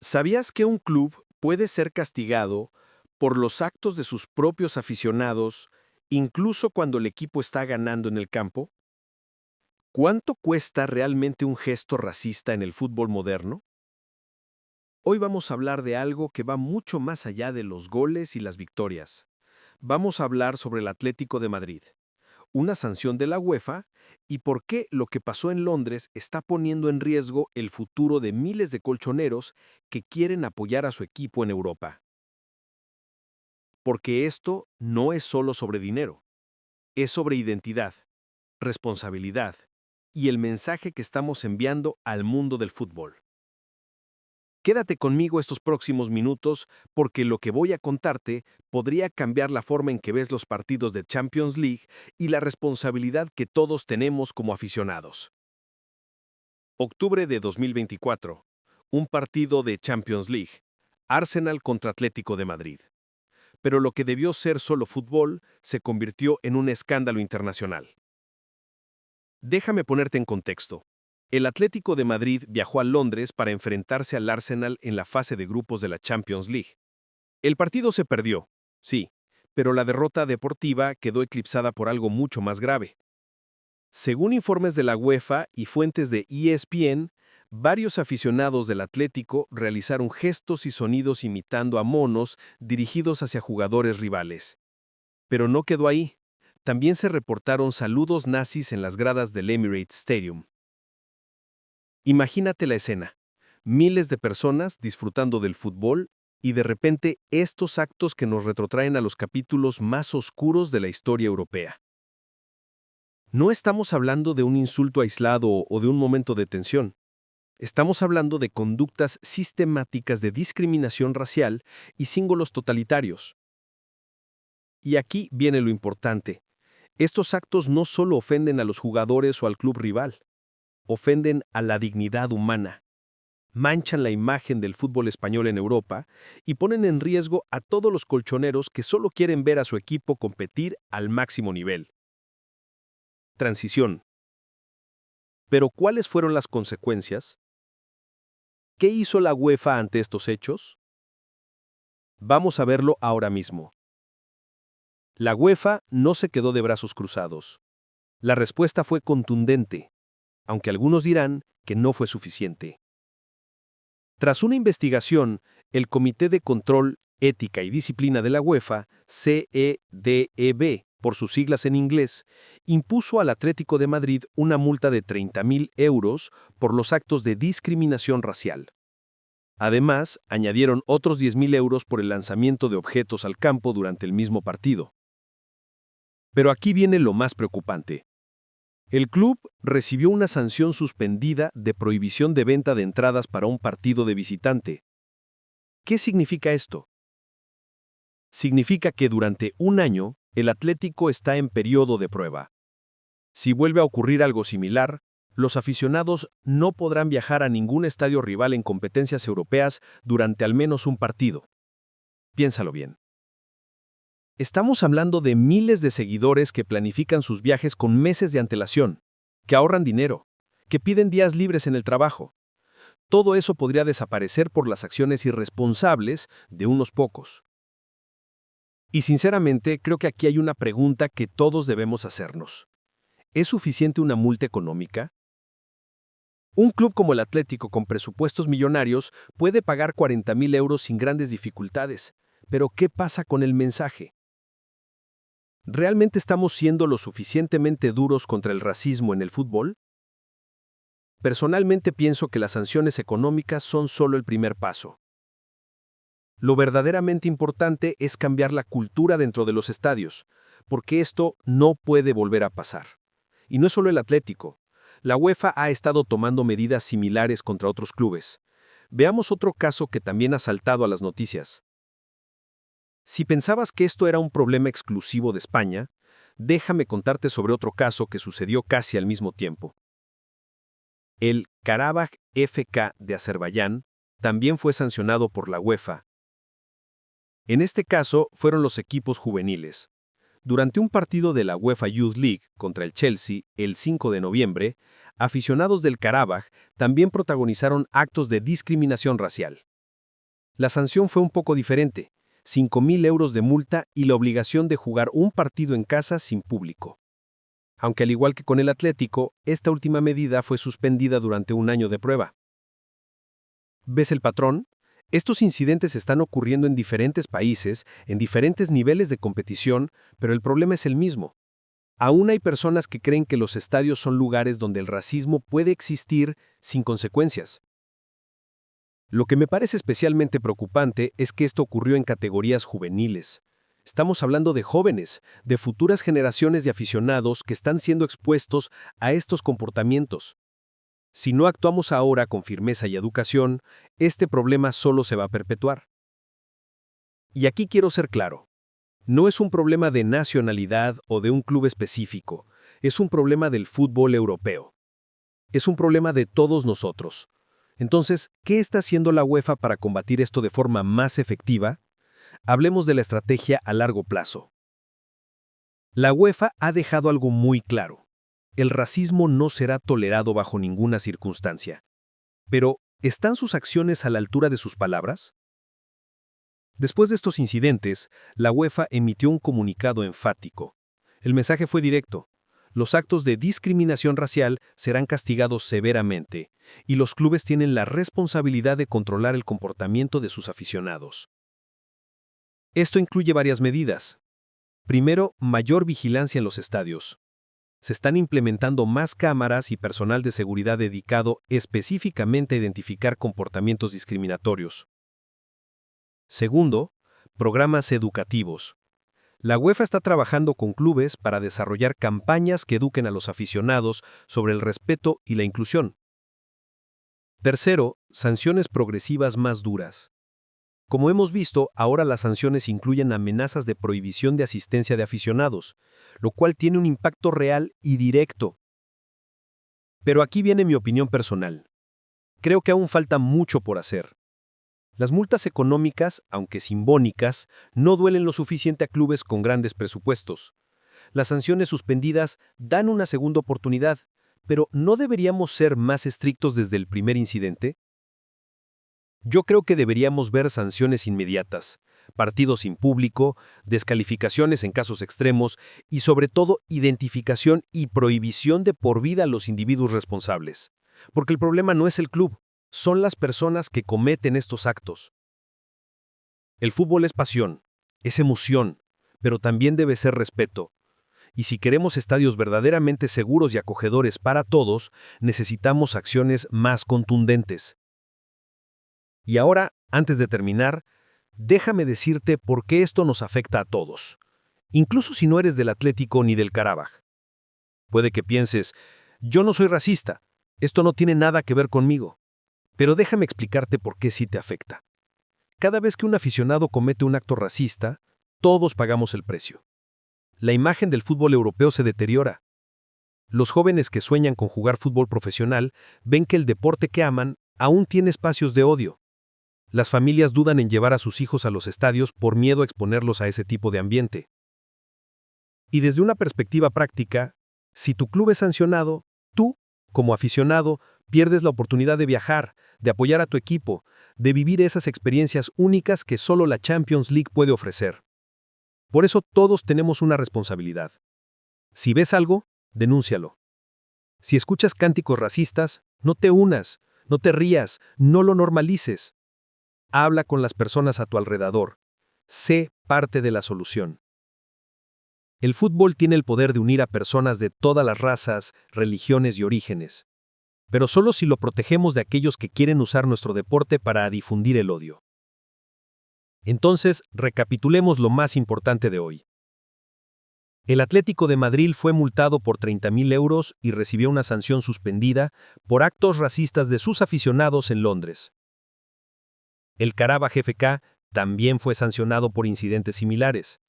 ¿Sabías que un club puede ser castigado por los actos de sus propios aficionados, incluso cuando el equipo está ganando en el campo? ¿Cuánto cuesta realmente un gesto racista en el fútbol moderno? Hoy vamos a hablar de algo que va mucho más allá de los goles y las victorias. Vamos a hablar sobre el Atlético de Madrid, una sanción de la UEFA y por qué lo que pasó en Londres está poniendo en riesgo el futuro de miles de colchoneros que quieren apoyar a su equipo en Europa. Porque esto no es solo sobre dinero, es sobre identidad, responsabilidad y el mensaje que estamos enviando al mundo del fútbol. Quédate conmigo estos próximos minutos porque lo que voy a contarte podría cambiar la forma en que ves los partidos de Champions League y la responsabilidad que todos tenemos como aficionados. Octubre de 2024. Un partido de Champions League. Arsenal contra Atlético de Madrid. Pero lo que debió ser solo fútbol se convirtió en un escándalo internacional. Déjame ponerte en contexto. El Atlético de Madrid viajó a Londres para enfrentarse al Arsenal en la fase de grupos de la Champions League. El partido se perdió, sí, pero la derrota deportiva quedó eclipsada por algo mucho más grave. Según informes de la UEFA y fuentes de ESPN, varios aficionados del Atlético realizaron gestos y sonidos imitando a monos dirigidos hacia jugadores rivales. Pero no quedó ahí. También se reportaron saludos nazis en las gradas del Emirates Stadium. Imagínate la escena. Miles de personas disfrutando del fútbol y de repente estos actos que nos retrotraen a los capítulos más oscuros de la historia europea. No estamos hablando de un insulto aislado o de un momento de tensión. Estamos hablando de conductas sistemáticas de discriminación racial y símbolos totalitarios. Y aquí viene lo importante. Estos actos no solo ofenden a los jugadores o al club rival, ofenden a la dignidad humana, manchan la imagen del fútbol español en Europa y ponen en riesgo a todos los colchoneros que solo quieren ver a su equipo competir al máximo nivel. Transición. ¿Pero cuáles fueron las consecuencias? ¿Qué hizo la UEFA ante estos hechos? Vamos a verlo ahora mismo. La UEFA no se quedó de brazos cruzados. La respuesta fue contundente, aunque algunos dirán que no fue suficiente. Tras una investigación, el Comité de Control, Ética y Disciplina de la UEFA, CEDEB, por sus siglas en inglés, impuso al Atlético de Madrid una multa de 30.000 euros por los actos de discriminación racial. Además, añadieron otros 10.000 euros por el lanzamiento de objetos al campo durante el mismo partido. Pero aquí viene lo más preocupante. El club recibió una sanción suspendida de prohibición de venta de entradas para un partido de visitante. ¿Qué significa esto? Significa que durante un año, el Atlético está en periodo de prueba. Si vuelve a ocurrir algo similar, los aficionados no podrán viajar a ningún estadio rival en competencias europeas durante al menos un partido. Piénsalo bien. Estamos hablando de miles de seguidores que planifican sus viajes con meses de antelación, que ahorran dinero, que piden días libres en el trabajo. Todo eso podría desaparecer por las acciones irresponsables de unos pocos. Y sinceramente, creo que aquí hay una pregunta que todos debemos hacernos. ¿Es suficiente una multa económica? Un club como el Atlético con presupuestos millonarios puede pagar 40.000 euros sin grandes dificultades, pero ¿qué pasa con el mensaje? ¿Realmente estamos siendo lo suficientemente duros contra el racismo en el fútbol? Personalmente pienso que las sanciones económicas son solo el primer paso. Lo verdaderamente importante es cambiar la cultura dentro de los estadios, porque esto no puede volver a pasar. Y no es solo el Atlético. La UEFA ha estado tomando medidas similares contra otros clubes. Veamos otro caso que también ha saltado a las noticias. Si pensabas que esto era un problema exclusivo de España, déjame contarte sobre otro caso que sucedió casi al mismo tiempo. El Karabaj FK de Azerbaiyán también fue sancionado por la UEFA. En este caso fueron los equipos juveniles. Durante un partido de la UEFA Youth League contra el Chelsea el 5 de noviembre, aficionados del Karabaj también protagonizaron actos de discriminación racial. La sanción fue un poco diferente, 5.000 euros de multa y la obligación de jugar un partido en casa sin público. Aunque al igual que con el Atlético, esta última medida fue suspendida durante un año de prueba. ¿Ves el patrón? Estos incidentes están ocurriendo en diferentes países, en diferentes niveles de competición, pero el problema es el mismo. Aún hay personas que creen que los estadios son lugares donde el racismo puede existir sin consecuencias. Lo que me parece especialmente preocupante es que esto ocurrió en categorías juveniles. Estamos hablando de jóvenes, de futuras generaciones de aficionados que están siendo expuestos a estos comportamientos. Si no actuamos ahora con firmeza y educación, este problema solo se va a perpetuar. Y aquí quiero ser claro. No es un problema de nacionalidad o de un club específico, es un problema del fútbol europeo. Es un problema de todos nosotros. Entonces, ¿qué está haciendo la UEFA para combatir esto de forma más efectiva? Hablemos de la estrategia a largo plazo. La UEFA ha dejado algo muy claro. El racismo no será tolerado bajo ninguna circunstancia. Pero, ¿están sus acciones a la altura de sus palabras? Después de estos incidentes, la UEFA emitió un comunicado enfático. El mensaje fue directo. Los actos de discriminación racial serán castigados severamente, y los clubes tienen la responsabilidad de controlar el comportamiento de sus aficionados. Esto incluye varias medidas. Primero, mayor vigilancia en los estadios. Se están implementando más cámaras y personal de seguridad dedicado específicamente a identificar comportamientos discriminatorios. Segundo, programas educativos. La UEFA está trabajando con clubes para desarrollar campañas que eduquen a los aficionados sobre el respeto y la inclusión. Tercero, sanciones progresivas más duras. Como hemos visto, ahora las sanciones incluyen amenazas de prohibición de asistencia de aficionados, lo cual tiene un impacto real y directo. Pero aquí viene mi opinión personal. Creo que aún falta mucho por hacer. Las multas económicas, aunque simbólicas, no duelen lo suficiente a clubes con grandes presupuestos. Las sanciones suspendidas dan una segunda oportunidad, pero ¿no deberíamos ser más estrictos desde el primer incidente? Yo creo que deberíamos ver sanciones inmediatas, partidos sin público, descalificaciones en casos extremos y sobre todo identificación y prohibición de por vida a los individuos responsables. Porque el problema no es el club, son las personas que cometen estos actos. El fútbol es pasión, es emoción, pero también debe ser respeto. Y si queremos estadios verdaderamente seguros y acogedores para todos, necesitamos acciones más contundentes. Y ahora, antes de terminar, déjame decirte por qué esto nos afecta a todos, incluso si no eres del Atlético ni del Karabaj. Puede que pienses, yo no soy racista, esto no tiene nada que ver conmigo, pero déjame explicarte por qué sí te afecta. Cada vez que un aficionado comete un acto racista, todos pagamos el precio. La imagen del fútbol europeo se deteriora. Los jóvenes que sueñan con jugar fútbol profesional ven que el deporte que aman aún tiene espacios de odio. Las familias dudan en llevar a sus hijos a los estadios por miedo a exponerlos a ese tipo de ambiente. Y desde una perspectiva práctica, si tu club es sancionado, tú, como aficionado, pierdes la oportunidad de viajar, de apoyar a tu equipo, de vivir esas experiencias únicas que solo la Champions League puede ofrecer. Por eso todos tenemos una responsabilidad. Si ves algo, denúncialo. Si escuchas cánticos racistas, no te unas, no te rías, no lo normalices. Habla con las personas a tu alrededor. Sé parte de la solución. El fútbol tiene el poder de unir a personas de todas las razas, religiones y orígenes. Pero solo si lo protegemos de aquellos que quieren usar nuestro deporte para difundir el odio. Entonces, recapitulemos lo más importante de hoy. El Atlético de Madrid fue multado por 30.000 euros y recibió una sanción suspendida por actos racistas de sus aficionados en Londres. El Karabaj FK también fue sancionado por incidentes similares.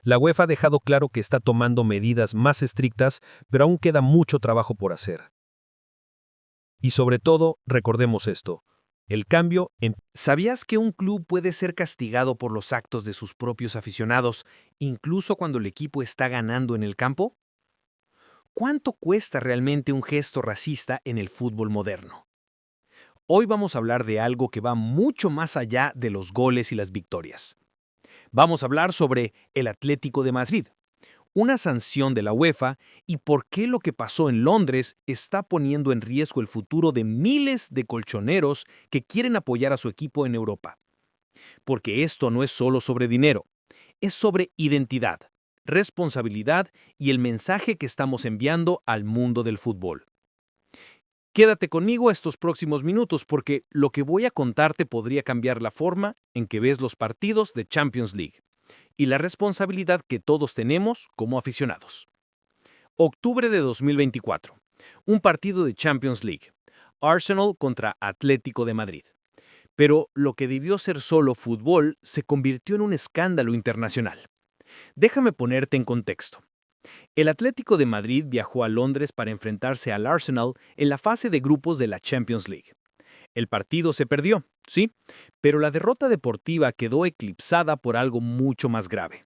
La UEFA ha dejado claro que está tomando medidas más estrictas, pero aún queda mucho trabajo por hacer. Y sobre todo, recordemos esto. El cambio en... ¿Sabías que un club puede ser castigado por los actos de sus propios aficionados, incluso cuando el equipo está ganando en el campo? ¿Cuánto cuesta realmente un gesto racista en el fútbol moderno? Hoy vamos a hablar de algo que va mucho más allá de los goles y las victorias. Vamos a hablar sobre el Atlético de Madrid, una sanción de la UEFA y por qué lo que pasó en Londres está poniendo en riesgo el futuro de miles de colchoneros que quieren apoyar a su equipo en Europa. Porque esto no es solo sobre dinero, es sobre identidad, responsabilidad y el mensaje que estamos enviando al mundo del fútbol. Quédate conmigo estos próximos minutos porque lo que voy a contarte podría cambiar la forma en que ves los partidos de Champions League y la responsabilidad que todos tenemos como aficionados. Octubre de 2024. Un partido de Champions League. Arsenal contra Atlético de Madrid. Pero lo que debió ser solo fútbol se convirtió en un escándalo internacional. Déjame ponerte en contexto. El Atlético de Madrid viajó a Londres para enfrentarse al Arsenal en la fase de grupos de la Champions League. El partido se perdió, sí, pero la derrota deportiva quedó eclipsada por algo mucho más grave.